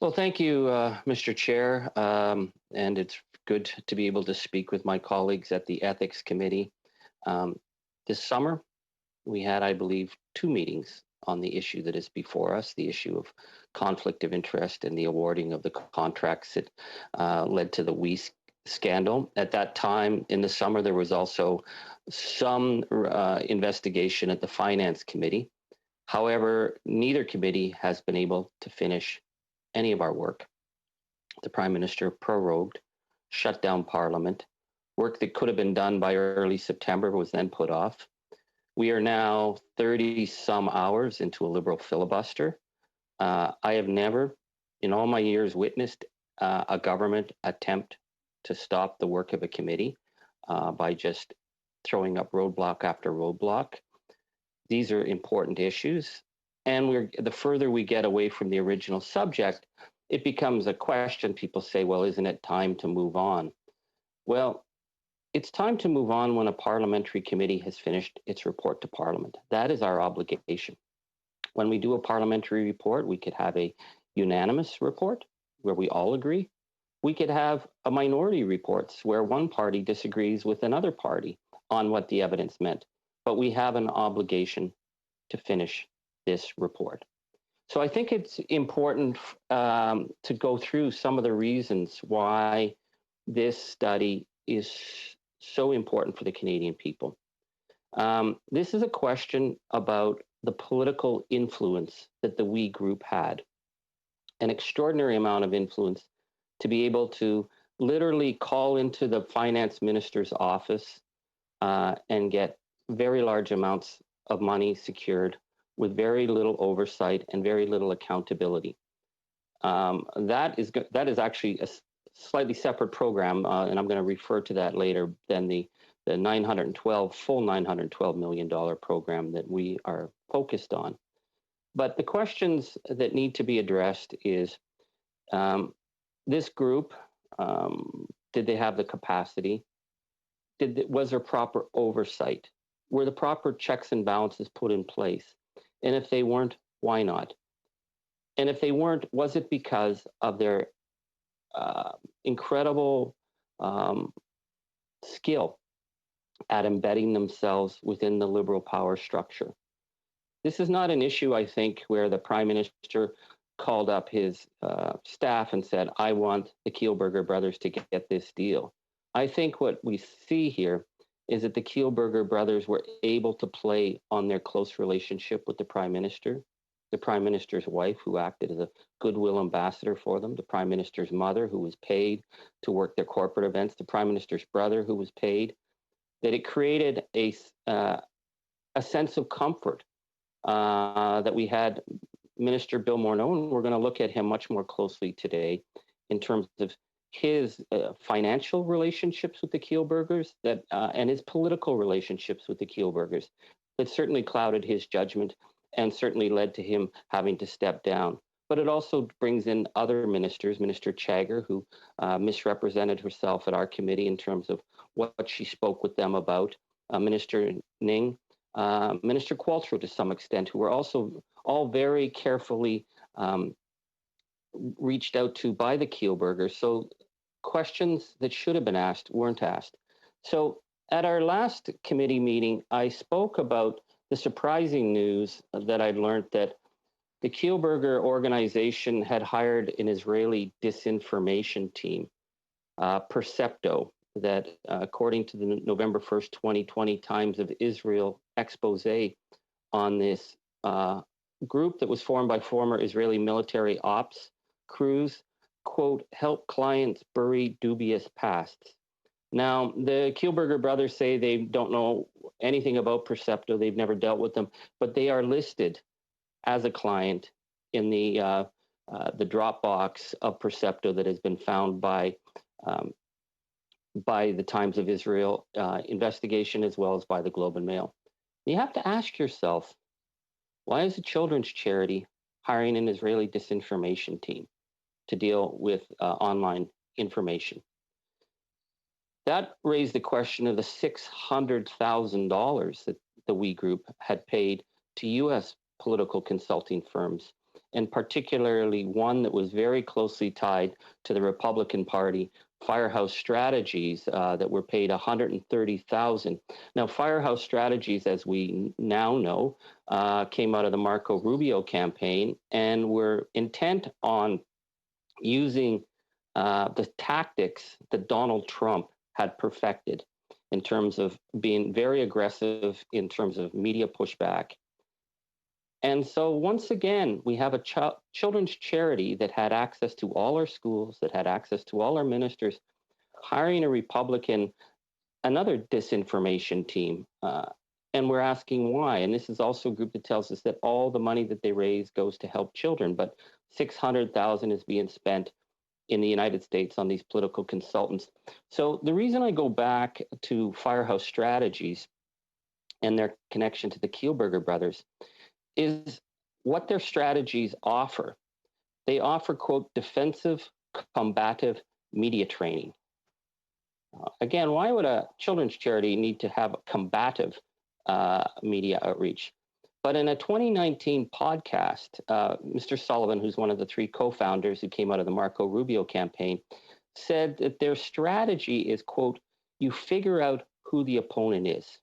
Well, thank you, Mr. Chair. And it's good to be able to speak with my colleagues at the Ethics Committee. Um, this summer, we had, I believe, two meetings on the issue that is before us, the issue of conflict of interest and the awarding of the contracts that led to the scandal. At that time in the summer, there was also some investigation at the Finance Committee. However, neither committee has been able to finish any of our work. The Prime Minister prorogued, shut down Parliament. Work that could have been done by early September was then put off. We are now 30 some hours into a Liberal filibuster. I have never, in all my years, witnessed a government attempt to stop the work of a committee by just throwing up roadblock after roadblock. These are important issues. And the further we get away from the original subject, it becomes a question. People say, well, isn't it time to move on? Well, it's time to move on when a parliamentary committee has finished its report to Parliament. That is our obligation. When we do a parliamentary report, we could have a unanimous report where we all agree. We could have a minority reports where one party disagrees with another party on what the evidence meant. But we have an obligation to finish this report. So I think it's important to go through some of the reasons why this study is so important for the Canadian people. This is a question about the political influence that the We Group had, an extraordinary amount of influence to be able to literally call into the finance minister's office and get very large amounts of money secured with very little oversight and very little accountability. That is actually a slightly separate program, and I'm going to refer to that later, than the full $912 million program that we are focused on. But the questions that need to be addressed is, this group, did they have the capacity? Was there proper oversight? Were the proper checks and balances put in place? And if they weren't, why not? And if they weren't, was it because of their incredible skill at embedding themselves within the Liberal power structure? This is not an issue, I think, where the Prime Minister called up his staff and said, I want the Kielburger brothers to get this deal. I think what we see here is that the Kielburger brothers were able to play on their close relationship with the Prime Minister, the Prime Minister's wife, who acted as a goodwill ambassador for them, the Prime Minister's mother, who was paid to work their corporate events, the Prime Minister's brother, who was paid, that it created a sense of comfort that we had Minister Bill Morneau, and we're going to look at him much more closely today in terms of his financial relationships with the Kielburgers and his political relationships with the Kielburgers that certainly clouded his judgment and certainly led to him having to step down. But it also brings in other ministers, Minister Chagger, who misrepresented herself at our committee in terms of what she spoke with them about, Minister Ning, Minister Qualtrough to some extent, who were also all very carefully reached out to by the Kielburgers. So questions that should have been asked weren't asked. So at our last committee meeting, I spoke about the surprising news that I'd learned that the Kielburger organization had hired an Israeli disinformation team, Percepto, that according to the November 1st, 2020 Times of Israel expose on this group that was formed by former Israeli military ops crews, quote, help clients bury dubious pasts. Now, the Kielburger brothers say they don't know anything about Percepto. They've never dealt with them, but they are listed as a client in the Dropbox of Percepto that has been found by the Times of Israel investigation, as well as by the Globe and Mail. You have to ask yourself, why is a children's charity hiring an Israeli disinformation team to deal with online information? That raised the question of the $600,000 that the We Group had paid to U.S. political consulting firms and particularly one that was very closely tied to the Republican Party, Firehouse Strategies, that were paid $130,000. Now, Firehouse Strategies, as we now know, came out of the Marco Rubio campaign and were intent on using the tactics that Donald Trump had perfected in terms of being very aggressive in terms of media pushback. And so once again, we have a children's charity that had access to all our schools, that had access to all our ministers, hiring a Republican, another disinformation team. And we're asking why. And this is also a group that tells us that all the money that they raise goes to help children, but $600,000 is being spent in the United States on these political consultants. So the reason I go back to Firehouse Strategies and their connection to the Kielburger brothers is what their strategies offer. They offer, quote, defensive, combative media training. Again, why would a children's charity need to have combative media outreach? But in a 2019 podcast, Mr. Sullivan, who's one of the three co-founders who came out of the Marco Rubio campaign, said that their strategy is, quote, you figure out who the opponent is,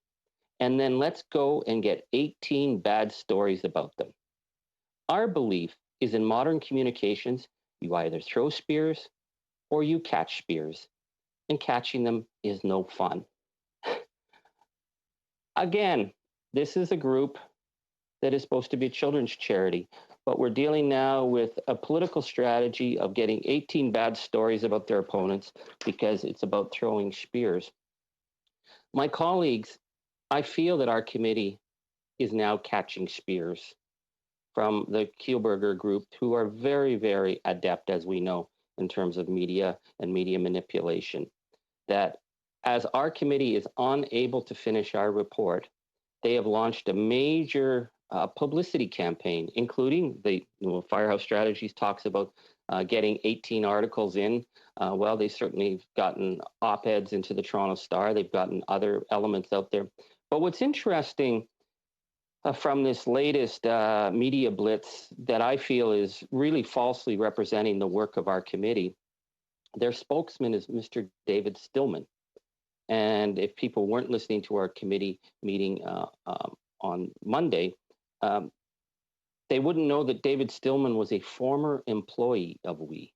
and then let's go and get 18 bad stories about them. Our belief is in modern communications, you either throw spears or you catch spears, and catching them is no fun. Again, this is a group that is supposed to be a children's charity, but we're dealing now with a political strategy of getting 18 bad stories about their opponents because it's about throwing spears. My colleagues, I feel that our committee is now catching spears from the Kielburger group, who are very, very adept, as we know, in terms of media and media manipulation. That as our committee is unable to finish our report, they have launched a major publicity campaign, including the Firehouse Strategies talks about getting 18 articles in. Well, they certainly have gotten op-eds into the Toronto Star. They've gotten other elements out there. But what's interesting from this latest media blitz that I feel is really falsely representing the work of our committee, their spokesman is Mr. David Stillman. And if people weren't listening to our committee meeting on Monday, they wouldn't know that David Stillman was a former employee of WE.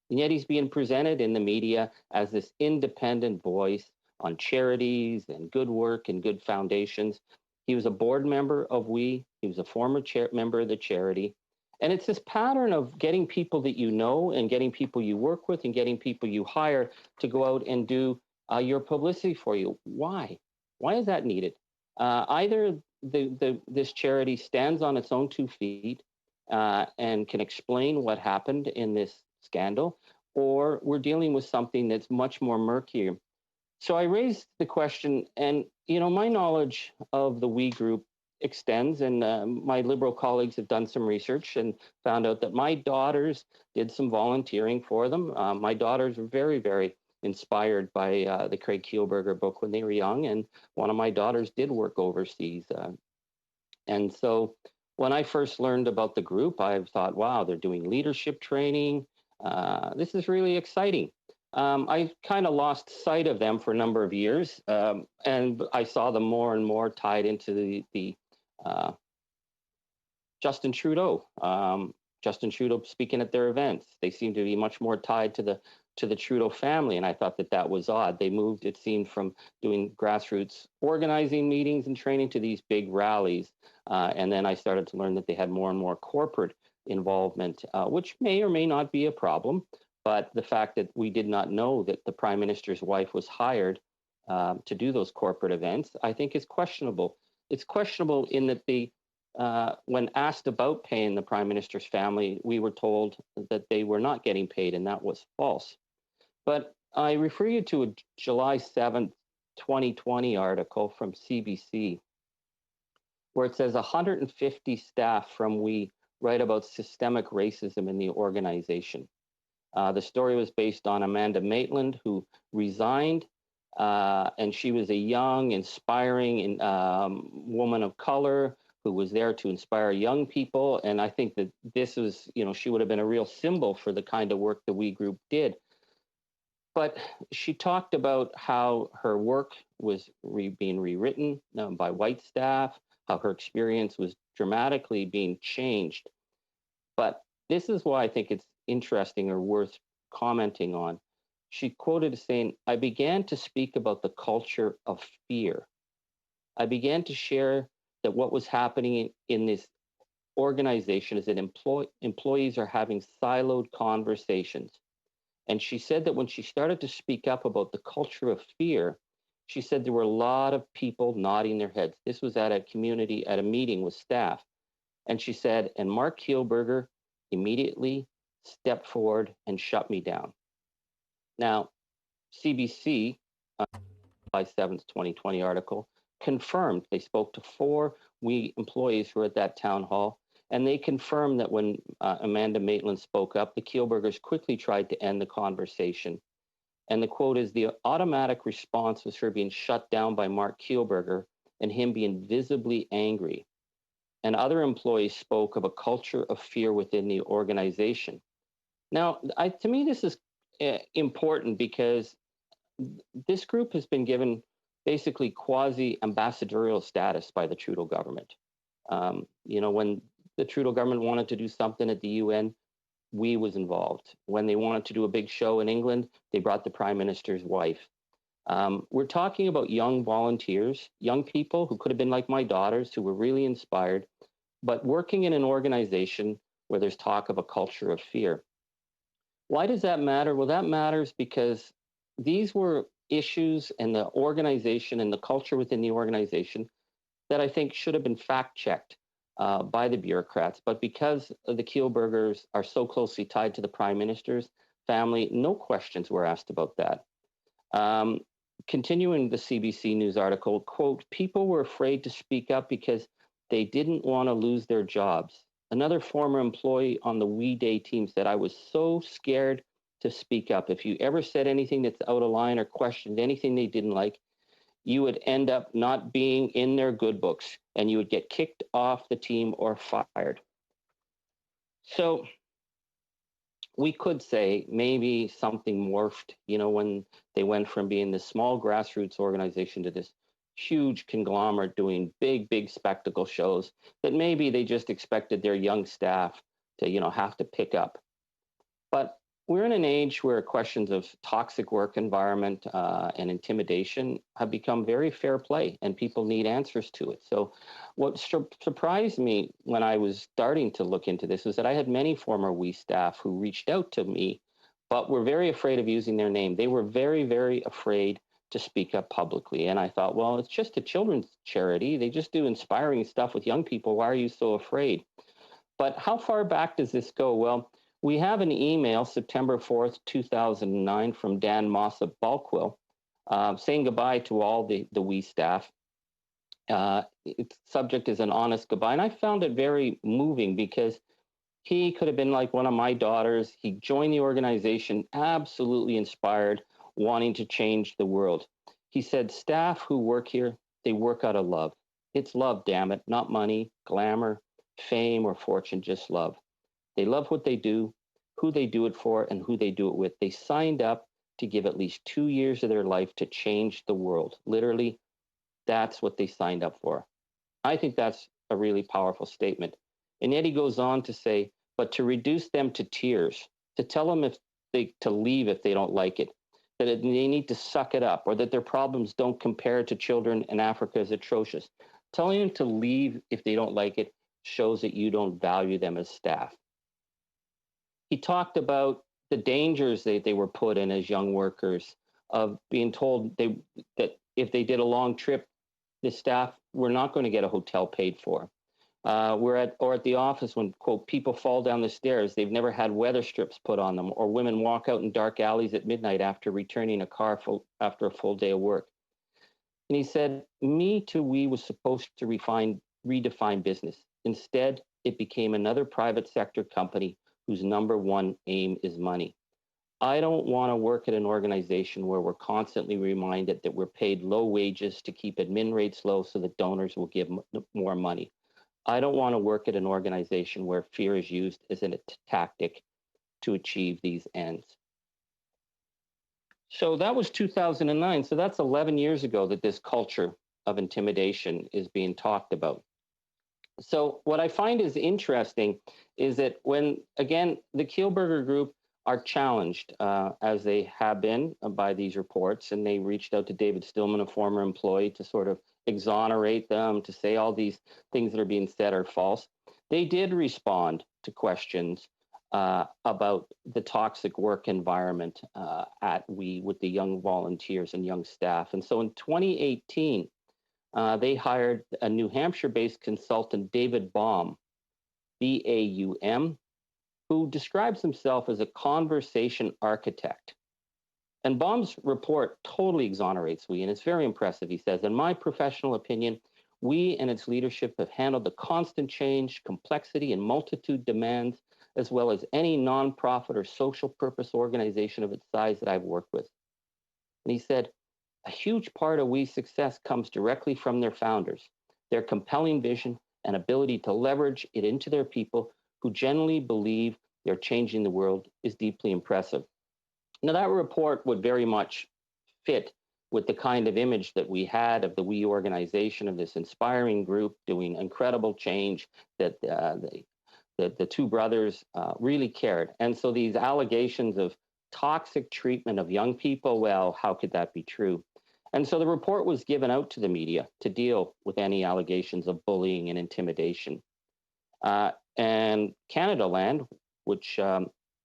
And yet he's being presented in the media as this independent voice on charities and good work and good foundations. He was a board member of WE. He was a former member of the charity. And it's this pattern of getting people that you know and getting people you work with and getting people you hire to go out and do your publicity for you. Why? Why is that needed? Either this charity stands on its own 2 feet and can explain what happened in this scandal, or we're dealing with something that's much more murkier. So I raised the question, and my knowledge of the WE group extends, and my Liberal colleagues have done some research and found out that my daughters did some volunteering for them. My daughters were very, very inspired by the Craig Kielburger book when they were young, and one of my daughters did work overseas. And so when I first learned about the group, I thought, wow, they're doing leadership training. This is really exciting. I kind of lost sight of them for a number of years, and I saw them more and more tied into the Justin Trudeau. Justin Trudeau speaking at their events. They seem to be much more tied to the Trudeau family, and I thought that was odd. They moved, it seemed, from doing grassroots organizing meetings and training to these big rallies, and then I started to learn that they had more and more corporate involvement, which may or may not be a problem. But the fact that we did not know that the Prime Minister's wife was hired to do those corporate events, I think is questionable. It's questionable in that when asked about paying the Prime Minister's family, we were told that they were not getting paid, and that was false. But I refer you to a July 7th, 2020 article from CBC, where it says 150 staff from WE write about systemic racism in the organization. The story was based on Amanda Maitland, who resigned, and she was a young, inspiring woman of color who was there to inspire young people. And I think that this was, she would have been a real symbol for the kind of work the We Group did. But she talked about how her work was being rewritten by white staff, how her experience was dramatically being changed. But this is why I think it's interesting or worth commenting on. She quoted as saying, "I began to speak about the culture of fear. I began to share that what was happening in this organization is that employees are having siloed conversations." And she said that when she started to speak up about the culture of fear, she said there were a lot of people nodding their heads. This was at a meeting with staff. And she said, and Mark Kielberger immediately stepped forward and shut me down. Now, CBC, July 7th, 2020 article, confirmed they spoke to 4 We employees who were at that town hall, and they confirmed that when Amanda Maitland spoke up, the Kielbergers quickly tried to end the conversation. And the quote is, "The automatic response was her being shut down by Mark Kielberger and him being visibly angry." And other employees spoke of a culture of fear within the organization. Now, to me, this is important because this group has been given basically quasi-ambassadorial status by the Trudeau government. When the Trudeau government wanted to do something at the UN, We was involved. When they wanted to do a big show in England, they brought the Prime Minister's wife. We're talking about young volunteers, young people who could have been like my daughters, who were really inspired, but working in an organization where there's talk of a culture of fear. Why does that matter? Well, that matters because these were issues and the organization and the culture within the organization that I think should have been fact checked by the bureaucrats. But because the Kielbergers are so closely tied to the Prime Minister's family, no questions were asked about that. Continuing the CBC News article, quote, "People were afraid to speak up because they didn't want to lose their jobs." Another former employee on the We Day team said, "I was so scared to speak up. If you ever said anything that's out of line or questioned anything they didn't like, you would end up not being in their good books and you would get kicked off the team or fired." So we could say maybe something morphed, when they went from being this small grassroots organization to this huge conglomerate doing big, big spectacle shows, that maybe they just expected their young staff to, have to pick up. But we're in an age where questions of toxic work environment and intimidation have become very fair play, and people need answers to it. So what surprised me when I was starting to look into this was that I had many former We staff who reached out to me, but were very afraid of using their name. They were very, very afraid to speak up publicly. And I thought, well, it's just a children's charity. They just do inspiring stuff with young people. Why are you so afraid? But how far back does this go? Well, we have an email, September 4th, 2009, from Dan Moss of Bulkwell, saying goodbye to all the We staff. Its subject is an honest goodbye. And I found it very moving because he could have been like one of my daughters. He joined the organization absolutely inspired, wanting to change the world. He said, "Staff who work here, they work out of love. It's love, damn it, not money, glamour, fame, or fortune, just love. They love what they do, who they do it for, and who they do it with. They signed up to give at least 2 years of their life to change the world." Literally, that's what they signed up for. I think that's a really powerful statement. And yet he goes on to say, but to reduce them to tears, to tell them to leave if they don't like it, that they need to suck it up, or that their problems don't compare to children in Africa is atrocious. Telling them to leave if they don't like it shows that you don't value them as staff. He talked about the dangers they were put in as young workers, of being told that if they did a long trip, the staff were not going to get a hotel paid for. Or at the office when, quote, people fall down the stairs, they've never had weather strips put on them, or women walk out in dark alleys at midnight after returning a car after a full day of work. And he said, Me Too We was supposed to redefine business. Instead, it became another private sector company whose number one aim is money. I don't want to work at an organization where we're constantly reminded that we're paid low wages to keep admin rates low so that donors will give more money. I don't want to work at an organization where fear is used as a tactic to achieve these ends. So that was 2009. So that's 11 years ago that this culture of intimidation is being talked about. So what I find is interesting is that when, again, the Kielburger Group are challenged, as they have been by these reports, and they reached out to David Stillman, a former employee, to sort of exonerate them, to say all these things that are being said are false. They did respond to questions about the toxic work environment at WE with the young volunteers and young staff. And so in 2018, they hired a New Hampshire-based consultant, David Baum, Baum, who describes himself as a conversation architect. And Baum's report totally exonerates WE, and it's very impressive. He says, in my professional opinion, WE and its leadership have handled the constant change, complexity, and multitude demands, as well as any nonprofit or social purpose organization of its size that I've worked with. And he said, a huge part of WE's success comes directly from their founders. Their compelling vision and ability to leverage it into their people who genuinely believe they're changing the world is deeply impressive. Now, that report would very much fit with the kind of image that we had of the WE organization, of this inspiring group doing incredible change, that the two brothers really cared. And so these allegations of toxic treatment of young people, well, how could that be true? And so the report was given out to the media to deal with any allegations of bullying and intimidation. And Canada Land, which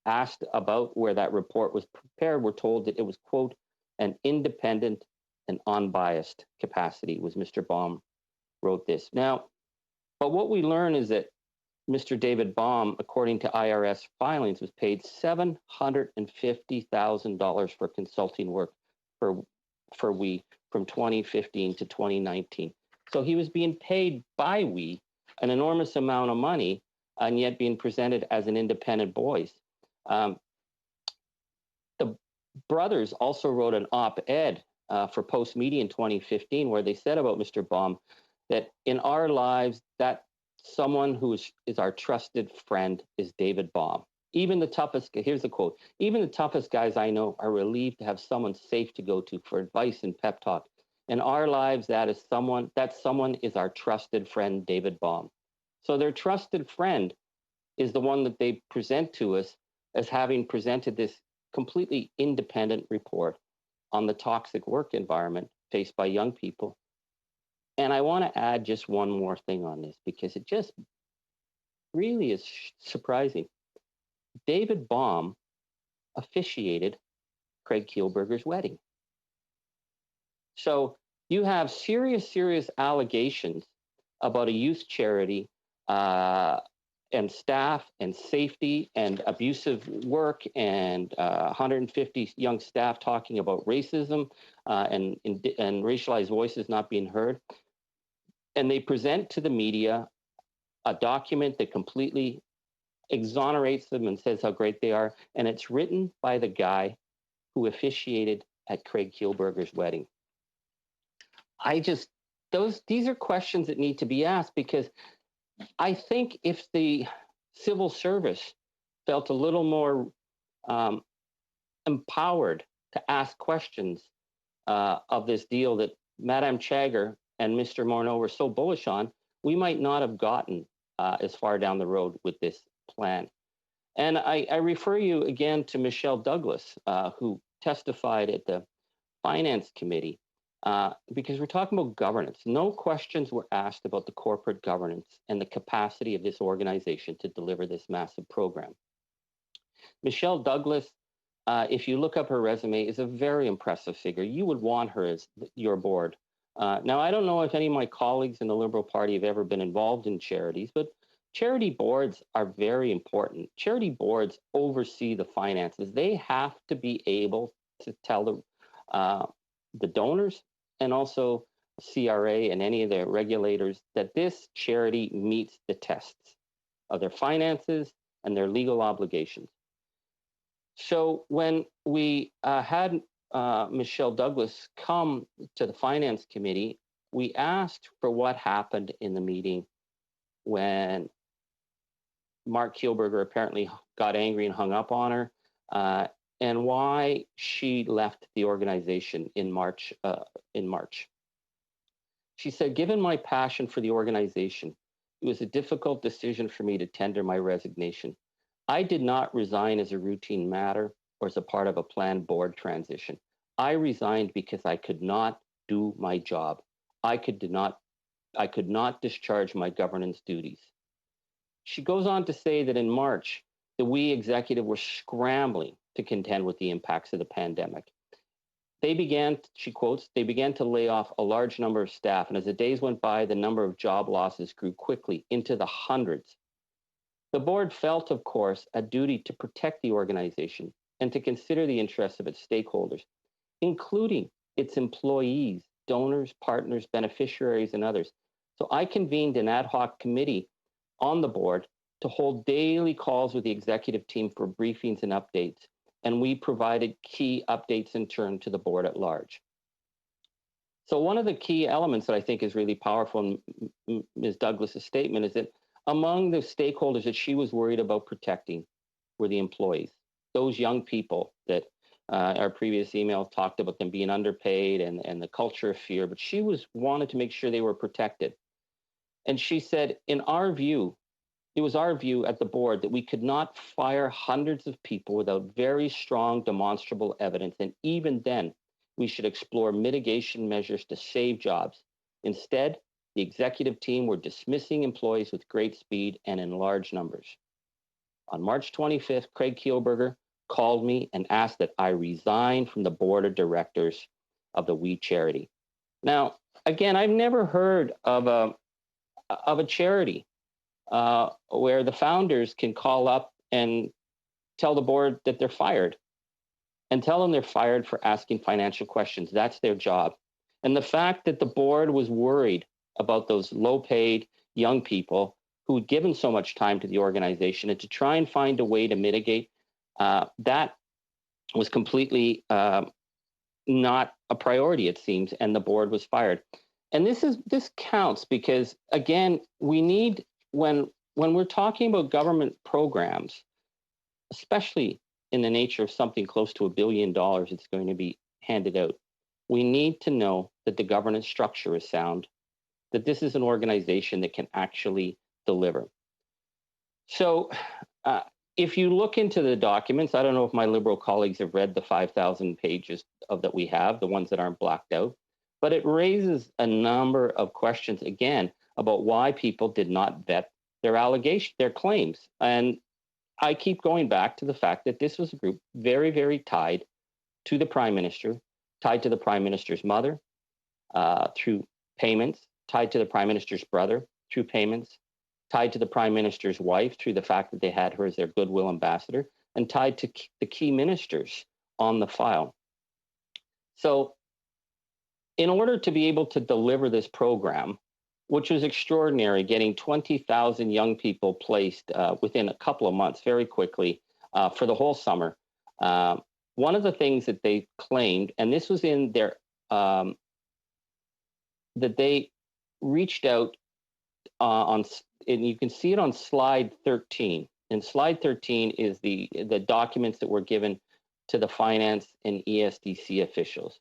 asked about where that report was prepared, were told that it was, quote, an independent and unbiased capacity, was Mr. Baum wrote this. Now, but what we learn is that Mr. David Baum, according to IRS filings, was paid $750,000 for consulting work for WE from 2015 to 2019. So he was being paid by WE an enormous amount of money, and yet being presented as an independent voice. The brothers also wrote an op-ed for Post Media in 2015, where they said about Mr. Baum that in our lives, that someone who is our trusted friend is David Baum. Even the toughest, here's the quote, even the toughest guys I know are relieved to have someone safe to go to for advice and pep talk. In our lives, that someone is our trusted friend, David Baum. So their trusted friend is the one that they present to us as having presented this completely independent report on the toxic work environment faced by young people. And I want to add just one more thing on this, because it just really is surprising. David Baum officiated Craig Kielburger's wedding. So you have serious allegations about a youth charity and staff and safety and abusive work, and 150 young staff talking about racism and racialized voices not being heard. And they present to the media a document that completely exonerates them and says how great they are. And it's written by the guy who officiated at Craig Kielburger's wedding. These are questions that need to be asked, because I think if the civil service felt a little more empowered to ask questions of this deal that Madame Chagger and Mr. Morneau were so bullish on, we might not have gotten as far down the road with this plan. And I refer you again to Michelle Douglas, who testified at the Finance Committee, because we're talking about governance. No questions were asked about the corporate governance and the capacity of this organization to deliver this massive program. Michelle Douglas, if you look up her resume, is a very impressive figure. You would want her as your board. Now, I don't know if any of my colleagues in the Liberal Party have ever been involved in charities, but charity boards are very important. Charity boards oversee the finances. They have to be able to tell the donors and also CRA and any of the regulators that this charity meets the tests of their finances and their legal obligations. So when we had Michelle Douglas come to the Finance Committee, we asked for what happened in the meeting when Mark Kielburger apparently got angry and hung up on her, and why she left the organization in March. She said, "Given my passion for the organization, it was a difficult decision for me to tender my resignation. I did not resign as a routine matter or as a part of a planned board transition. I resigned because I could not do my job. I could not discharge my governance duties." She goes on to say that in March, the we executive were scrambling to contend with the impacts of the pandemic. She quotes, "They began to lay off a large number of staff, and as the days went by, the number of job losses grew quickly into the hundreds. The board felt, of course, a duty to protect the organization and to consider the interests of its stakeholders, including its employees, donors, partners, beneficiaries, and others. So I convened an ad hoc committee on the board to hold daily calls with the executive team for briefings and updates, and we provided key updates in turn to the board at large." So one of the key elements that I think is really powerful in Ms. Douglas's statement is that among the stakeholders that she was worried about protecting were the employees, those young people that our previous email talked about them being underpaid and the culture of fear, but she wanted to make sure they were protected. And she said, it was our view at the board that we could not fire hundreds of people without very strong demonstrable evidence. And even then, we should explore mitigation measures to save jobs. Instead, the executive team were dismissing employees with great speed and in large numbers. On March 25th, Craig Kielburger called me and asked that I resign from the board of directors of the We charity. Now, again, I've never heard of a charity where the founders can call up and tell the board that they're fired and tell them they're fired for asking financial questions. That's their job. And the fact that the board was worried about those low-paid young people who had given so much time to the organization and to try and find a way to mitigate, that was completely not a priority, it seems, and the board was fired. And this counts because, again, we need, when we're talking about government programs, especially in the nature of something close to $1 billion that's going to be handed out, we need to know that the governance structure is sound, that this is an organization that can actually deliver. So if you look into the documents, I don't know if my Liberal colleagues have read the 5,000 pages that we have, the ones that aren't blacked out, but it raises a number of questions, again, about why people did not vet their claims. And I keep going back to the fact that this was a group very, very tied to the Prime Minister, tied to the Prime Minister's mother through payments, tied to the Prime Minister's brother through payments, tied to the Prime Minister's wife through the fact that they had her as their goodwill ambassador, and tied to the key ministers on the file. So in order to be able to deliver this program, which was extraordinary, getting 20,000 young people placed within a couple of months, very quickly, for the whole summer. One of the things that they claimed, and this was in their, that they reached out and you can see it on slide 13. And slide 13 is the documents that were given to the finance and ESDC officials.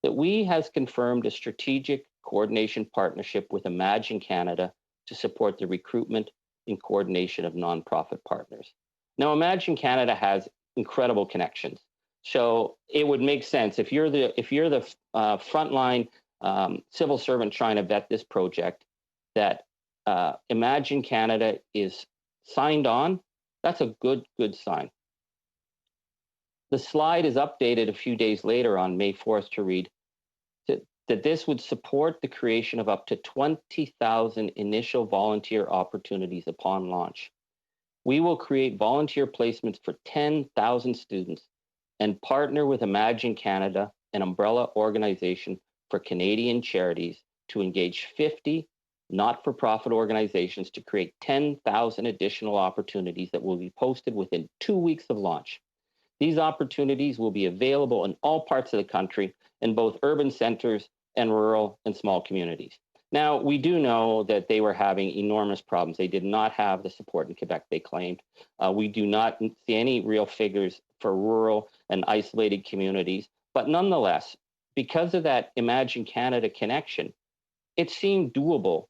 That we has confirmed a strategic coordination partnership with Imagine Canada to support the recruitment and coordination of nonprofit partners. Now, Imagine Canada has incredible connections, so it would make sense if you're the frontline civil servant trying to vet this project, that Imagine Canada is signed on. That's a good sign. The slide is updated a few days later on May 4th to read that this would support the creation of up to 20,000 initial volunteer opportunities upon launch. We will create volunteer placements for 10,000 students and partner with Imagine Canada, an umbrella organization for Canadian charities, to engage 50 not-for-profit organizations to create 10,000 additional opportunities that will be posted within 2 weeks of launch. These opportunities will be available in all parts of the country, in both urban centers and rural and small communities. Now, we do know that they were having enormous problems. They did not have the support in Quebec, they claimed. We do not see any real figures for rural and isolated communities. But nonetheless, because of that Imagine Canada connection, it seemed doable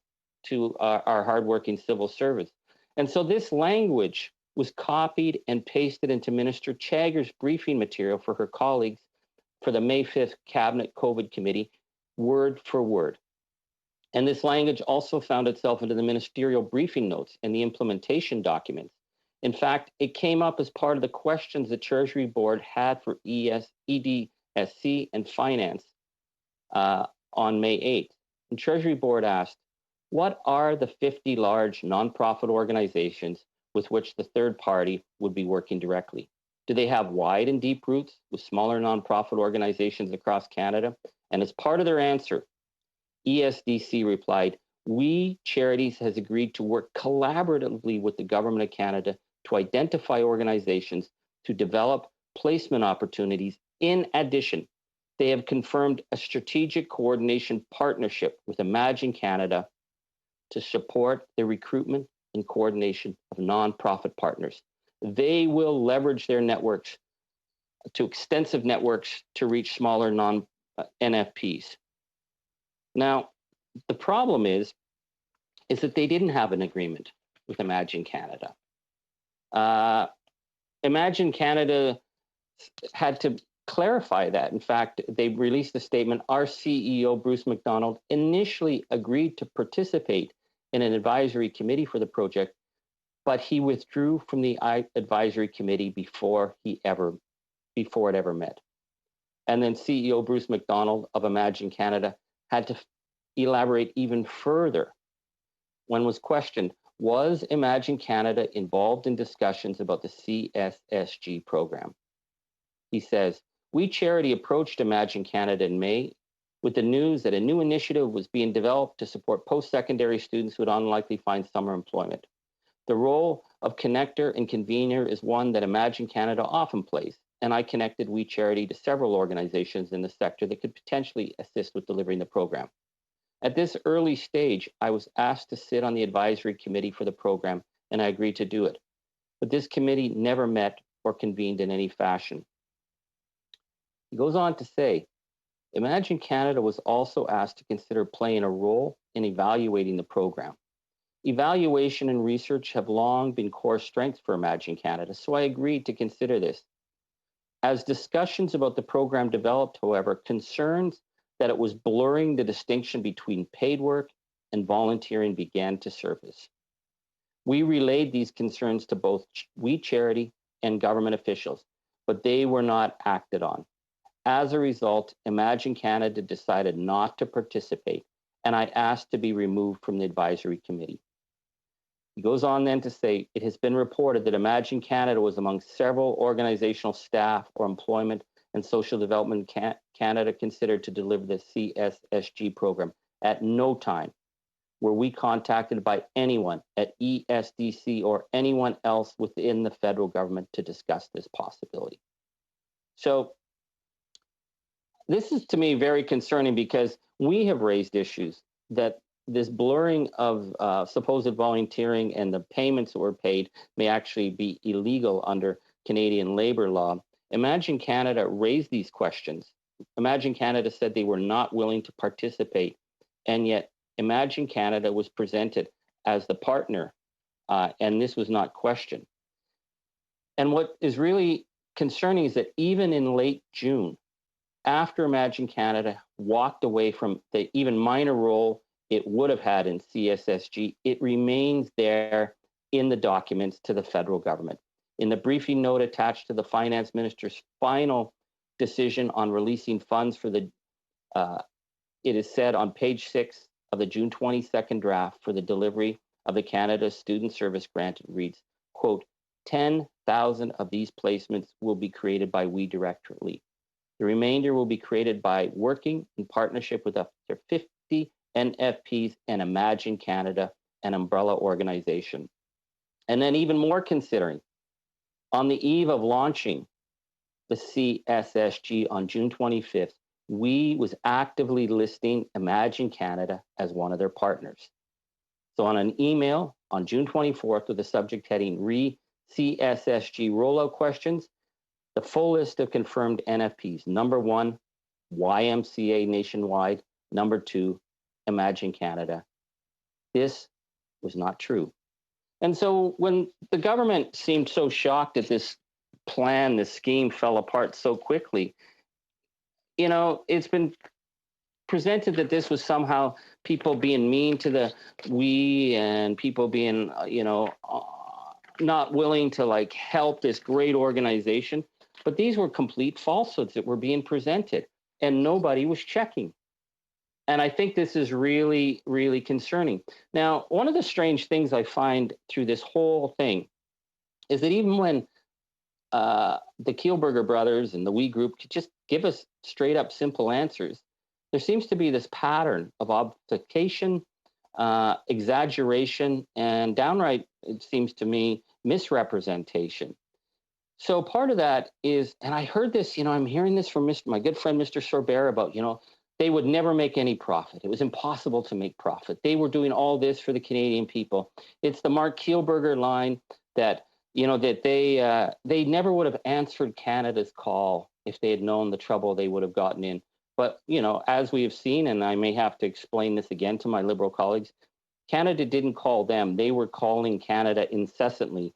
to our hardworking civil servants. And so this language was copied and pasted into Minister Chagger's briefing material for her colleagues for the May 5th Cabinet COVID Committee, word for word. And this language also found itself into the ministerial briefing notes and the implementation documents. In fact, it came up as part of the questions the Treasury Board had for EDSC and Finance on May 8th. And Treasury Board asked, what are the 50 large nonprofit organizations with which the third party would be working directly? Do they have wide and deep roots with smaller nonprofit organizations across Canada? And as part of their answer, ESDC replied, We Charities has agreed to work collaboratively with the Government of Canada to identify organizations to develop placement opportunities. In addition, they have confirmed a strategic coordination partnership with Imagine Canada to support the recruitment and coordination of nonprofit partners. They will leverage their networks to extensive networks to reach smaller NFPs. Now, the problem is that they didn't have an agreement with Imagine Canada. Imagine Canada had to clarify that. In fact, they released a statement. Our CEO, Bruce McDonald, initially agreed to participate in an advisory committee for the project, but he withdrew from the advisory committee before it ever met. And then CEO Bruce McDonald of Imagine Canada had to elaborate even further when was questioned, was Imagine Canada involved in discussions about the CSSG program? He says, We Charity approached Imagine Canada in May with the news that a new initiative was being developed to support post-secondary students who would unlikely find summer employment. The role of connector and convener is one that Imagine Canada often plays, and I connected We Charity to several organizations in the sector that could potentially assist with delivering the program. At this early stage, I was asked to sit on the advisory committee for the program, and I agreed to do it. But this committee never met or convened in any fashion. He goes on to say, Imagine Canada was also asked to consider playing a role in evaluating the program. Evaluation and research have long been core strengths for Imagine Canada, so I agreed to consider this. As discussions about the program developed, however, concerns that it was blurring the distinction between paid work and volunteering began to surface. We relayed these concerns to both We Charity and government officials, but they were not acted on. As a result, Imagine Canada decided not to participate, and I asked to be removed from the advisory committee. He goes on then to say, it has been reported that Imagine Canada was among several organizational staff or employment and social development Canada considered to deliver the CSSG program. At no time were we contacted by anyone at ESDC or anyone else within the federal government to discuss this possibility. So this is to me very concerning because we have raised issues that this blurring of supposed volunteering and the payments that were paid may actually be illegal under Canadian labor law. Imagine Canada raised these questions. Imagine Canada said they were not willing to participate, and yet Imagine Canada was presented as the partner, and this was not questioned. And what is really concerning is that even in late June, after Imagine Canada walked away from the even minor role it would have had in CSSG, it remains there in the documents to the federal government. In the briefing note attached to the finance minister's final decision on releasing funds for the, it is said on page 6 of the June 22nd draft for the delivery of the Canada Student Service Grant, it reads, quote, 10,000 of these placements will be created by We directly. The remainder will be created by working in partnership with up to 50 NFPs and Imagine Canada, an umbrella organization. And then even more considering, on the eve of launching the CSSG on June 25th, We was actively listing Imagine Canada as one of their partners. So on an email on June 24th with the subject heading CSSG rollout questions, the full list of confirmed NFPs. Number 1, YMCA nationwide. Number 2, Imagine Canada. This was not true. And so when the government seemed so shocked that this plan, this scheme fell apart so quickly, it's been presented that this was somehow people being mean to the we and people being, not willing to like help this great organization. But these were complete falsehoods that were being presented and nobody was checking. And I think this is really, really concerning. Now, one of the strange things I find through this whole thing is that even when the Kielburger brothers and the We Group could just give us straight up simple answers, there seems to be this pattern of obfuscation, exaggeration, and downright, it seems to me, misrepresentation. So part of that is, and I heard this, I'm hearing this from my good friend, Mr. Sorbert, about, they would never make any profit. It was impossible to make profit. They were doing all this for the Canadian people. It's the Mark Kielburger line that, that they never would have answered Canada's call if they had known the trouble they would have gotten in. But, as we have seen, and I may have to explain this again to my Liberal colleagues, Canada didn't call them. They were calling Canada incessantly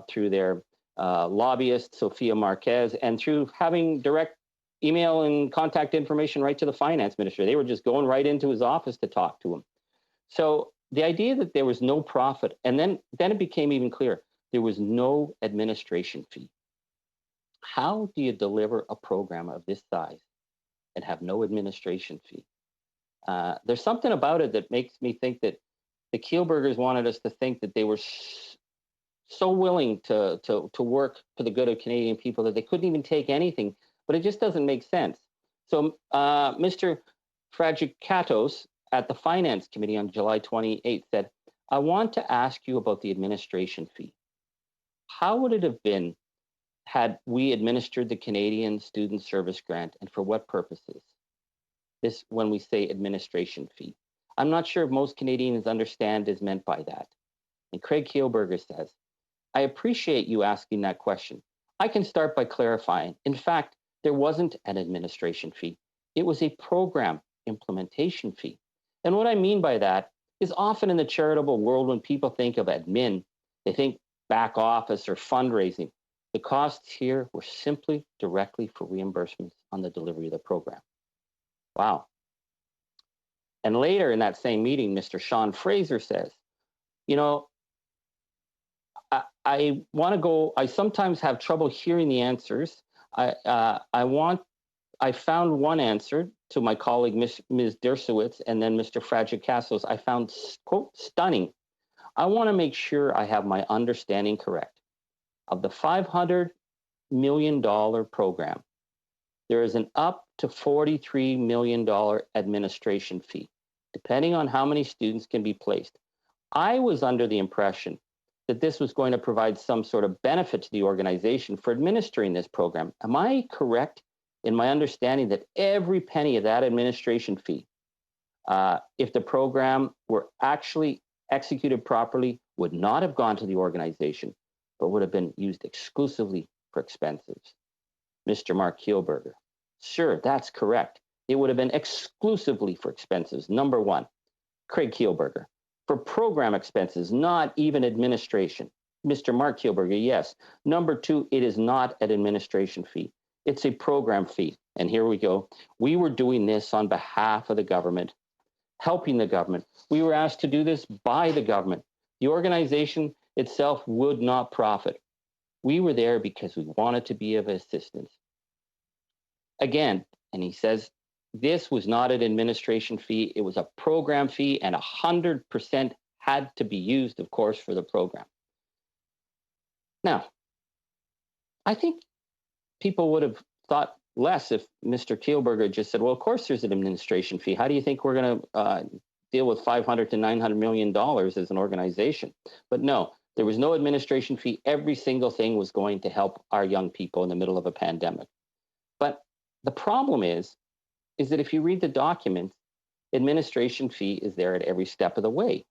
through their lobbyist, Sophia Marquez, and through having direct email and contact information right to the finance minister. They were just going right into his office to talk to him. So the idea that there was no profit, and then it became even clearer, there was no administration fee. How do you deliver a program of this size and have no administration fee? There's something about it that makes me think that the Kielburgers wanted us to think that they were so willing to work for the good of Canadian people that they couldn't even take anything, but it just doesn't make sense. So Mr. Fragikatos at the Finance Committee on July 28th said, I want to ask you about the administration fee. How would it have been had we administered the Canadian Student Service Grant, and for what purposes? This, when we say administration fee. I'm not sure if most Canadians understand is meant by that. And Craig Kielburger says, I appreciate you asking that question. I can start by clarifying. In fact, there wasn't an administration fee. It was a program implementation fee. And what I mean by that is often in the charitable world, when people think of admin, they think back office or fundraising. The costs here were simply directly for reimbursements on the delivery of the program. Wow. And later in that same meeting, Mr. Sean Fraser says, I want to go, I sometimes have trouble hearing the answers. I found one answer to my colleague, Ms. Dershowitz, and then Mr. Fragikatos, I found, quote, stunning. I want to make sure I have my understanding correct. Of the $500 million program, there is an up to $43 million administration fee, depending on how many students can be placed. I was under the impression that this was going to provide some sort of benefit to the organization for administering this program. Am I correct in my understanding that every penny of that administration fee, if the program were actually executed properly, would not have gone to the organization, but would have been used exclusively for expenses? Mr. Mark Kielburger, sure, that's correct. It would have been exclusively for expenses, number one. Craig Kielburger, for program expenses, not even administration. Mr. Mark Kielburger, yes. Number two, it is not an administration fee. It's a program fee. And here we go. We were doing this on behalf of the government, helping the government. We were asked to do this by the government. The organization itself would not profit. We were there because we wanted to be of assistance. Again, and he says, this was not an administration fee. It was a program fee, and 100% had to be used, of course, for the program. Now, I think people would have thought less if Mr. Kielburger just said, well, of course there's an administration fee. How do you think we're going to deal with $500 to $900 million as an organization? But no, there was no administration fee. Every single thing was going to help our young people in the middle of a pandemic. But the problem is is that if you read the documents, administration fee is there at every step of the way.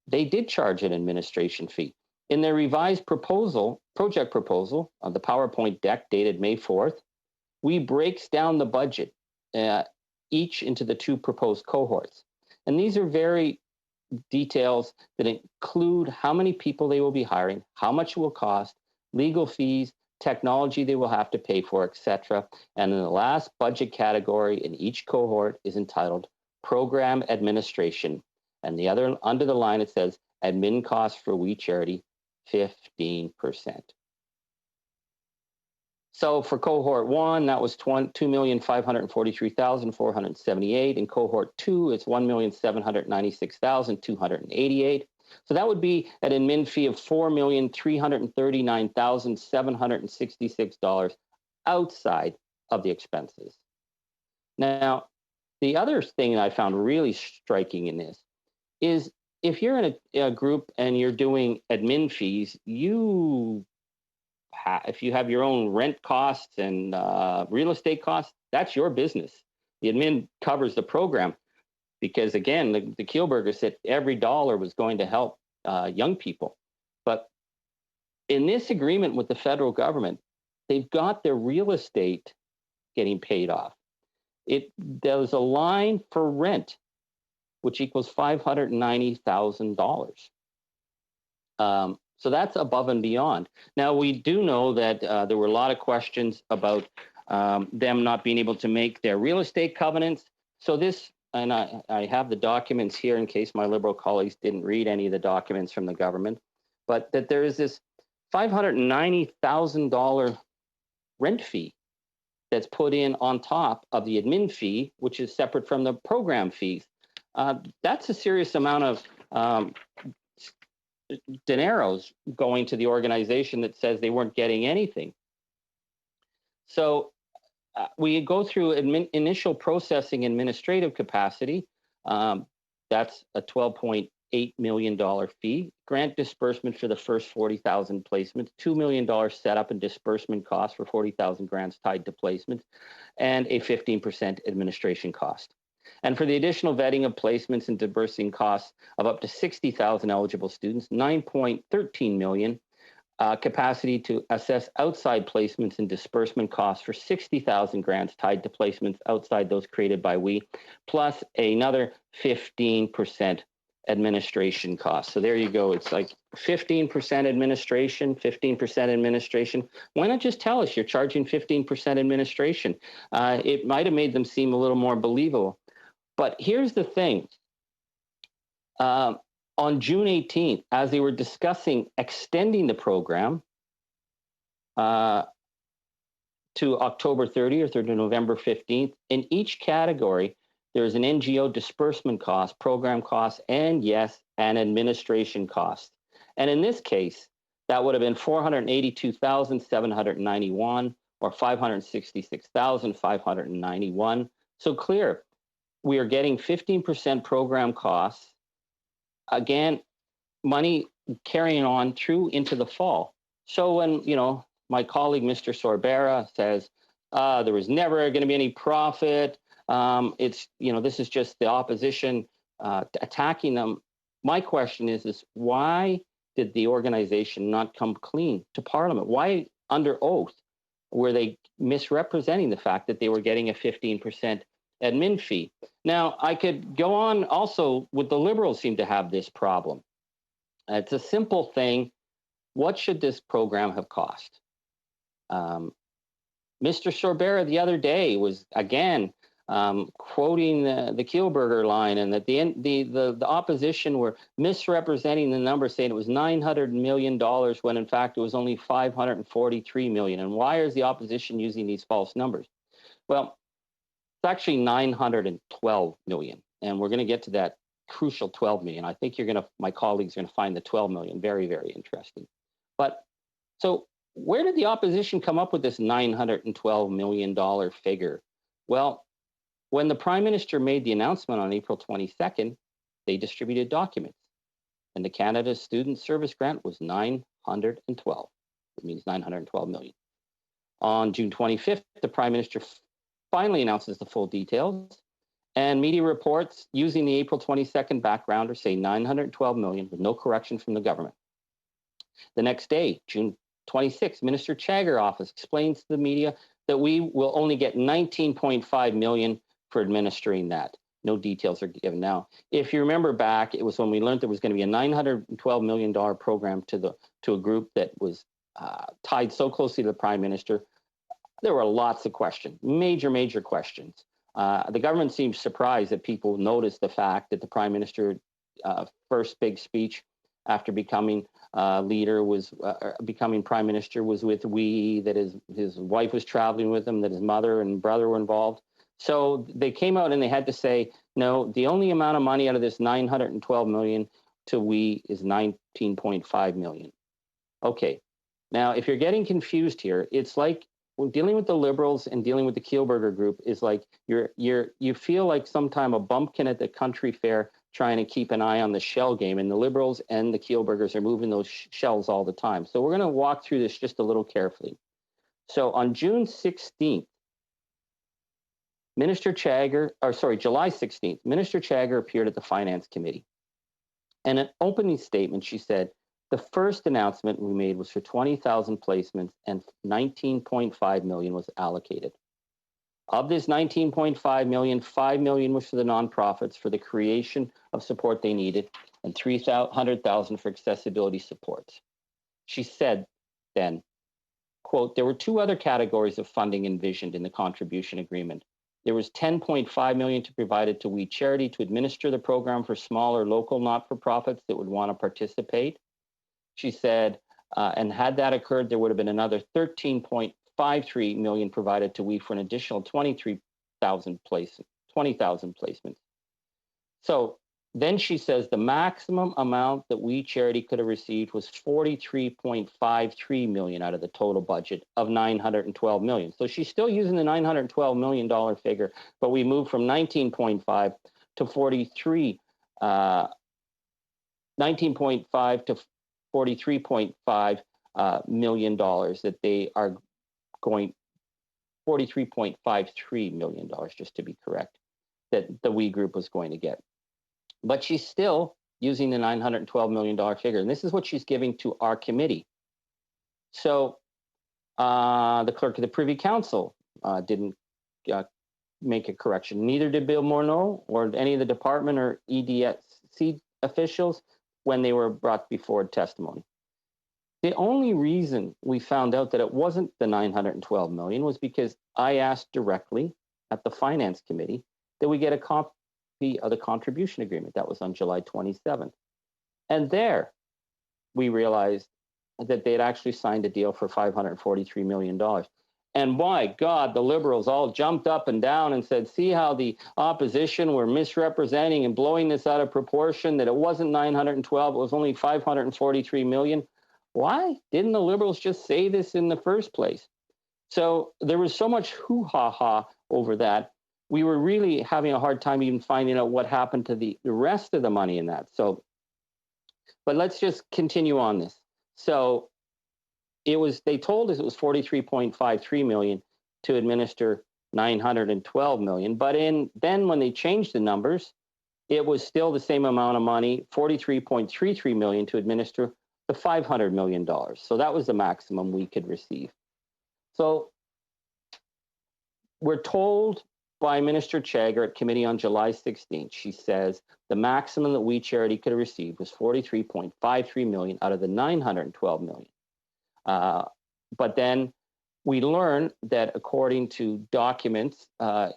They did charge an administration fee. In their revised project proposal, on the PowerPoint deck dated May 4th, we breaks down the budget each into the two proposed cohorts. And these are very details that include how many people they will be hiring, how much it will cost, legal fees, technology they will have to pay for, etc. And then the last budget category in each cohort is entitled Program Administration. And the other, under the line, it says admin costs for We Charity, 15%. So for cohort 1, that was $2,543,478. In cohort 2, it's $1,796,288. So that would be an admin fee of $4,339,766 outside of the expenses. Now, the other thing that I found really striking in this is if you're in a group and you're doing admin fees, if you have your own rent costs and real estate costs, that's your business. The admin covers the program because, again, the Kielburger said every dollar was going to help young people. But in this agreement with the federal government, they've got their real estate getting paid off. There's a line for rent, which equals $590,000. So that's above and beyond. Now, we do know that there were a lot of questions about them not being able to make their real estate covenants. So this, and I have the documents here in case my Liberal colleagues didn't read any of the documents from the government, but that there is this $590,000 rent fee that's put in on top of the admin fee, which is separate from the program fees. That's a serious amount of dineros going to the organization that says they weren't getting anything. So we go through initial processing administrative capacity. That's a $12.8 million fee. Grant disbursement for the first 40,000 placements, $2 million setup and disbursement costs for 40,000 grants tied to placements, and a 15% administration cost. And for the additional vetting of placements and disbursing costs of up to 60,000 eligible students, $9.13 million, capacity to assess outside placements and disbursement costs for 60,000 grants tied to placements outside those created by we, plus another 15% administration costs. So there you go. It's like 15% administration, 15% administration. Why not just tell us you're charging 15% administration? It might have made them seem a little more believable. But here's the thing. On June 18th, as they were discussing extending the program to October 30th or to November 15th, in each category, there's an NGO disbursement cost, program costs, and yes, an administration cost. And in this case, that would have been $482,791 or $566,591. So clear. We are getting 15% program costs. Again, money carrying on through into the fall. So when, my colleague, Mr. Sorbera, says there was never going to be any profit, this is just the opposition attacking them. My question is why did the organization not come clean to Parliament? Why, under oath, were they misrepresenting the fact that they were getting a 15% admin fee? Now, I could go on also with the Liberals seem to have this problem. It's a simple thing. What should this program have cost? Mr. Sorbera the other day was, again, quoting the Kielburger line, and that the opposition were misrepresenting the number, saying it was $900 million when in fact it was only $543 million. And why is the opposition using these false numbers? Well, it's actually $912 million, and we're going to get to that crucial 12 million. I think my colleagues are going to find the 12 million very, very interesting. But so where did the opposition come up with this $912 million figure? Well, when the Prime Minister made the announcement on April 22nd, they distributed documents, and the Canada Student Service Grant was 912. It means 912 million. On June 25th, the Prime Minister finally announces the full details. And media reports using the April 22nd backgrounder say 912 million with no correction from the government. The next day, June 26th, Minister Chagger office explains to the media that we will only get 19.5 million for administering that. No details are given now. If you remember back, it was when we learned there was going to be a $912 million program to a group that was tied so closely to the Prime Minister. There were lots of questions, major questions. The government seemed surprised that people noticed the fact that the Prime Minister first big speech after becoming leader was becoming Prime Minister was with we, that his wife was traveling with him, that his mother and brother were involved. So they came out and they had to say, no, the only amount of money out of this 912 million to we is 19.5 million. Okay. Now, if you're getting confused here, it's like dealing with the Liberals and dealing with the Kielburger group is like you feel like sometime a bumpkin at the country fair trying to keep an eye on the shell game, and the Liberals and the Kielburgers are moving those shells all the time. So we're going to walk through this just a little carefully. So on June 16th, July 16th, Minister Chagger appeared at the Finance Committee. And in an opening statement, she said, the first announcement we made was for 20,000 placements and 19.5 million was allocated. Of this 19.5 million, 5 million was for the nonprofits for the creation of support they needed and 300,000 for accessibility supports. She said then, quote, there were two other categories of funding envisioned in the contribution agreement. There was 10.5 million to provided to We Charity to administer the program for smaller local not-for-profits that would want to participate. She said, and had that occurred, there would have been another 13.53 million provided to We for an additional 20,000 placements. So then she says the maximum amount that We Charity could have received was 43.53 million out of the total budget of 912 million. So she's still using the $912 million figure, but we moved from 19.5 to 43, 19.5 to 43.5 million dollars that they are going, $43.53 million, just to be correct, that the We group was going to get. But she's still using the $912 million figure. And this is what she's giving to our committee. So the clerk of the Privy Council didn't make a correction. Neither did Bill Morneau or any of the department or EDSC officials when they were brought before testimony. The only reason we found out that it wasn't the 912 million was because I asked directly at the Finance Committee that we get a copy of the contribution agreement. That was on July 27th. And there we realized that they had actually signed a deal for $543 million. And by God, the Liberals all jumped up and down and said, see how the opposition were misrepresenting and blowing this out of proportion, that it wasn't 912, it was only 543 million. Why didn't the Liberals just say this in the first place? So there was so much hoo-ha-ha over that. We were really having a hard time even finding out what happened to the rest of the money in that. So, but let's just continue on this. So they told us it was 43.53 million to administer 912 million. But then when they changed the numbers, it was still the same amount of money, 43.33 million to administer the $500 million. So that was the maximum we could receive. So we're told by Minister Chagger at committee on July 16th, she says the maximum that We Charity could have received was 43.53 million out of the 912 million. But then we learn that according to documents that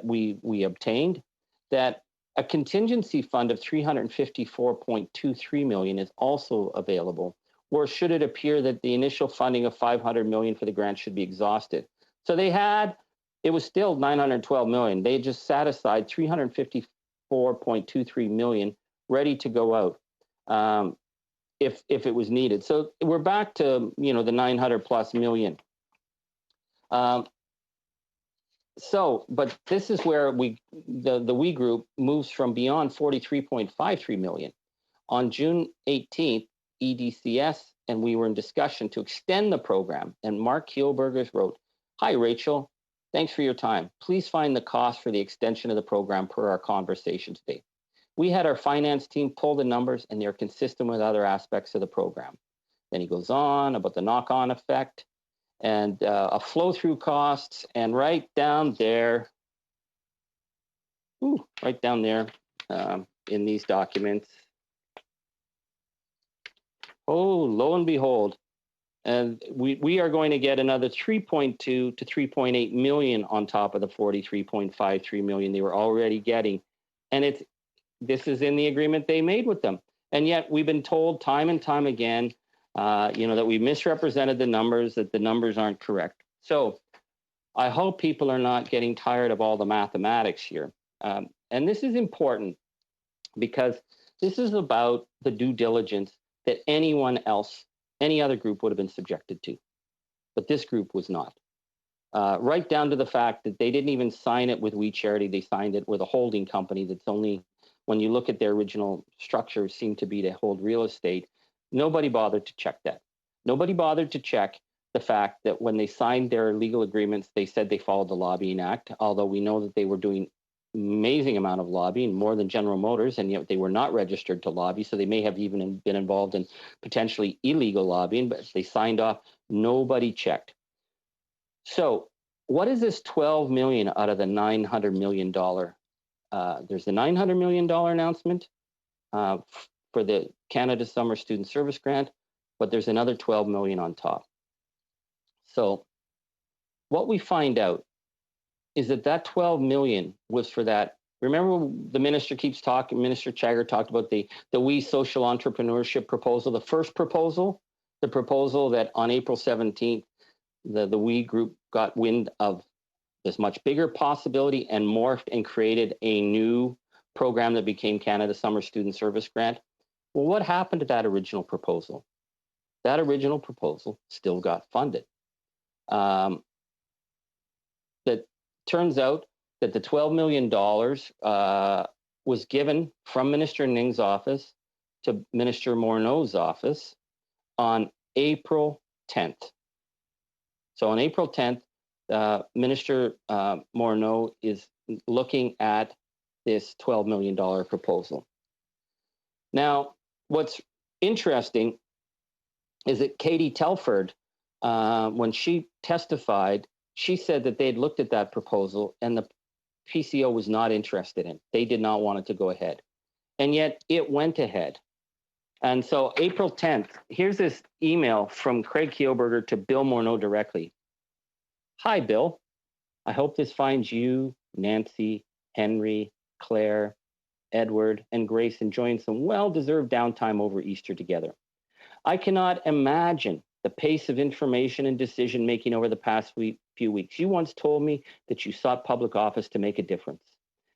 we obtained, that a contingency fund of 354.23 million is also available, or should it appear that the initial funding of 500 million for the grant should be exhausted. So it was still 912 million. They just set aside 354.23 million ready to go out if it was needed. So we're back to the 900 plus million. But this is where the We group moves from beyond 43.53 million. On June 18th, EDCS and we were in discussion to extend the program, and Mark Kielburgers wrote, "Hi, Rachel. Thanks for your time. Please find the cost for the extension of the program per our conversation today. We had our finance team pull the numbers, and they're consistent with other aspects of the program. Then he goes on about the knock-on effect and a flow-through costs, and right down there in these documents, oh, lo and behold, and we are going to get another 3.2 to 3.8 million on top of the 43.53 million they were already getting. And this is in the agreement they made with them. And yet we've been told time and time again, that we misrepresented the numbers, that the numbers aren't correct. So I hope people are not getting tired of all the mathematics here. And this is important because this is about the due diligence that anyone else, any other group would have been subjected to. But this group was not. Right down to the fact that they didn't even sign it with We Charity. They signed it with a holding company that's only, when you look at their original structure, seemed to be to hold real estate. Nobody bothered to check that. Nobody bothered to check the fact that when they signed their legal agreements, they said they followed the Lobbying Act, although we know that they were doing amazing amount of lobbying, more than General Motors, and yet they were not registered to lobby, so they may have even been involved in potentially illegal lobbying, but they signed off. Nobody checked. So what is this 12 million out of the $900 million? There's the $900 million announcement for the Canada Summer Student Service Grant, but there's another 12 million on top. So what we find out is that 12 million was for that. Remember, the minister keeps talking, Minister Chagger talked about the We Social Entrepreneurship proposal, the first proposal, the proposal that on April 17th, the We group got wind of this much bigger possibility and morphed and created a new program that became Canada Summer Student Service Grant. Well, what happened to that original proposal? That original proposal still got funded. That turns out that the $12 million was given from Minister Ning's office to Minister Morneau's office on April 10th. So on April 10th, Minister Morneau is looking at this $12 million proposal. Now, what's interesting is that Katie Telford, when she testified, she said that they had looked at that proposal and the PCO was not interested in it. They did not want it to go ahead. And yet it went ahead. And so April 10th, here's this email from Craig Kielburger to Bill Morneau directly. Hi, Bill. I hope this finds you, Nancy, Henry, Claire, Edward, and Grace enjoying some well-deserved downtime over Easter together. I cannot imagine the pace of information and decision-making over the past few weeks. You once told me that you sought public office to make a difference.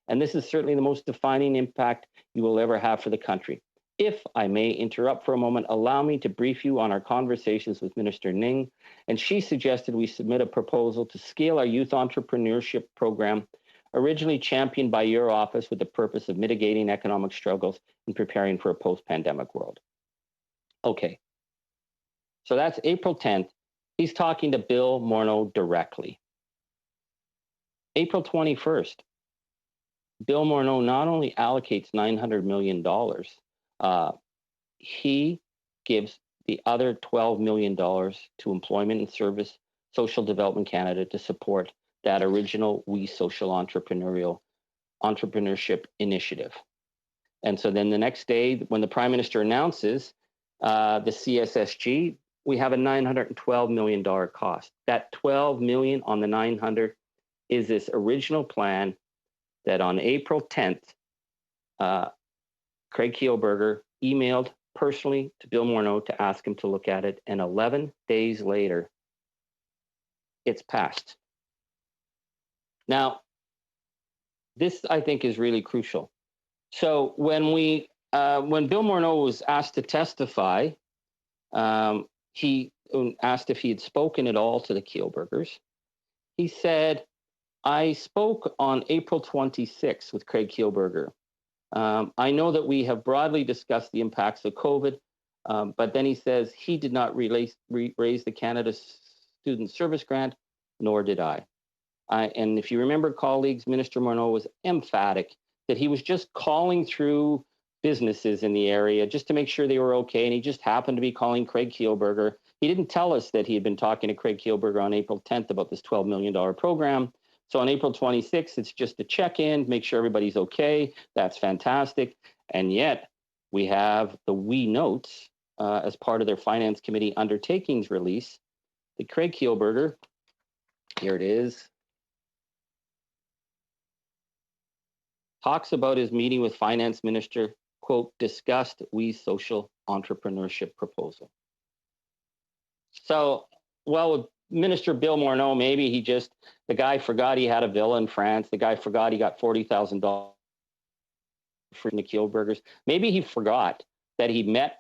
And this is certainly the most defining impact you will ever have for the country. If I may interrupt for a moment, allow me to brief you on our conversations with Minister Ning. And she suggested we submit a proposal to scale our youth entrepreneurship program, originally championed by your office with the purpose of mitigating economic struggles and preparing for a post-pandemic world. Okay. So that's April 10th. He's talking to Bill Morneau directly. April 21st, Bill Morneau not only allocates $900 million, he gives the other $12 million to Employment and Service Social Development Canada to support that original We Social Entrepreneurship Initiative. And so then the next day, when the Prime Minister announces the CSSG, we have a $912 million cost. That $12 million on the 900 is this original plan that on April 10th, Craig Kielburger emailed personally to Bill Morneau to ask him to look at it. And 11 days later, it's passed. Now, this I think is really crucial. So when Bill Morneau was asked to testify, he asked if he had spoken at all to the Kielburgers. He said, I spoke on April 26th with Craig Kielburger. I know that we have broadly discussed the impacts of COVID, but then he says he did not raise the Canada Student Service Grant, nor did I. And if you remember, colleagues, Minister Morneau was emphatic that he was just calling through businesses in the area just to make sure they were okay. And he just happened to be calling Craig Kielburger. He didn't tell us that he had been talking to Craig Kielburger on April 10th about this $12 million program. So on April 26th, it's just a check-in, make sure everybody's okay. That's fantastic. And yet we have the wee notes as part of their Finance Committee undertakings release that Craig Kielburger, here it is, talks about his meeting with Finance Minister, quote, discussed we social entrepreneurship proposal. So, well, Minister Bill Morneau, maybe the guy forgot he had a villa in France. The guy forgot he got $40,000 for the Kielburgers. Maybe he forgot that he met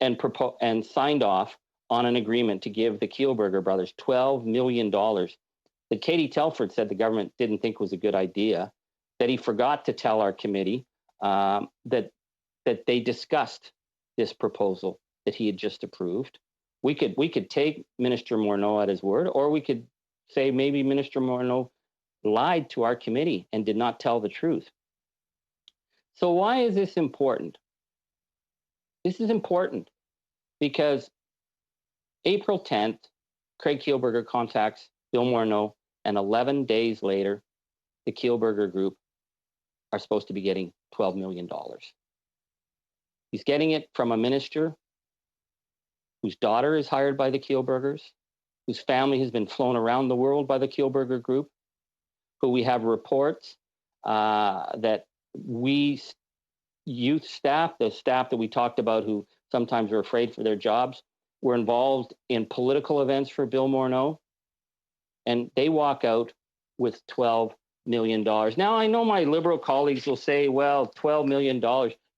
and signed off on an agreement to give the Kielburger brothers $12 million that Katie Telford said the government didn't think was a good idea, that he forgot to tell our committee that they discussed this proposal that he had just approved. We could take Minister Morneau at his word, or we could say maybe Minister Morneau lied to our committee and did not tell the truth. So why is this important? This is important because April 10th, Craig Kielburger contacts Bill Morneau, and 11 days later, the Kielburger Group are supposed to be getting $12 million. He's getting it from a minister whose daughter is hired by the Kielburgers, whose family has been flown around the world by the Kielburger Group, who we have reports that youth staff, the staff that we talked about who sometimes are afraid for their jobs, were involved in political events for Bill Morneau, and they walk out with $12 million. Now, I know my Liberal colleagues will say, well, $12 million,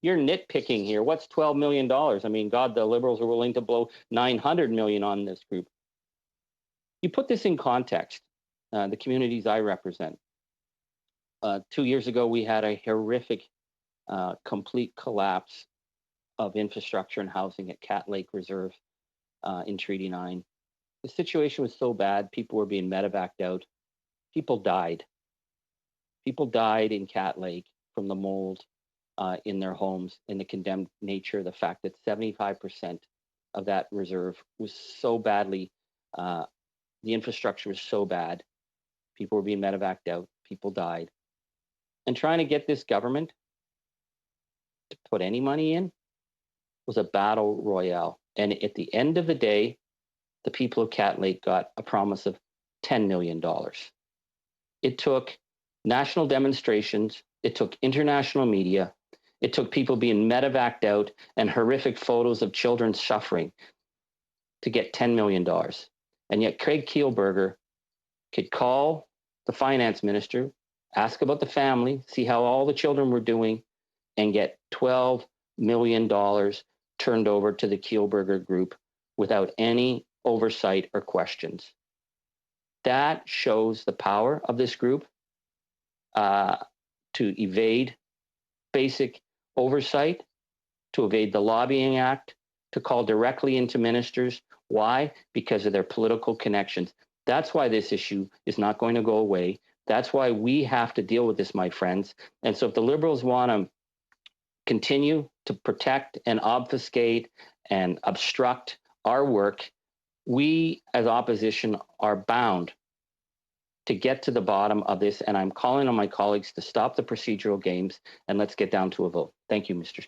you're nitpicking here. What's $12 million? I mean, God, the Liberals are willing to blow $900 million on this group. You put this in context, the communities I represent. 2 years ago, we had a horrific, complete collapse of infrastructure and housing at Cat Lake Reserve in Treaty 9. The situation was so bad, people were being medevaced out. People died. People died in Cat Lake from the mold in their homes, in the condemned nature, the fact that 75% of that reserve was so badly, the infrastructure was so bad, people were being medevaced out, people died. And trying to get this government to put any money in was a battle royale. And at the end of the day, the people of Cat Lake got a promise of $10 million. It took national demonstrations, it took international media, it took people being medevaced out and horrific photos of children suffering to get $10 million. And yet Craig Kielburger could call the finance minister, ask about the family, see how all the children were doing, and get $12 million turned over to the Kielburger Group without any oversight or questions. That shows the power of this group to evade basic oversight, to evade the Lobbying Act, to call directly into ministers. Why? Because of their political connections. That's why this issue is not going to go away. That's why we have to deal with this, my friends. And so if the Liberals want to continue to protect and obfuscate and obstruct our work, we as opposition are bound to get to the bottom of this. And I'm calling on my colleagues to stop the procedural games and let's get down to a vote. Thank you, Mr.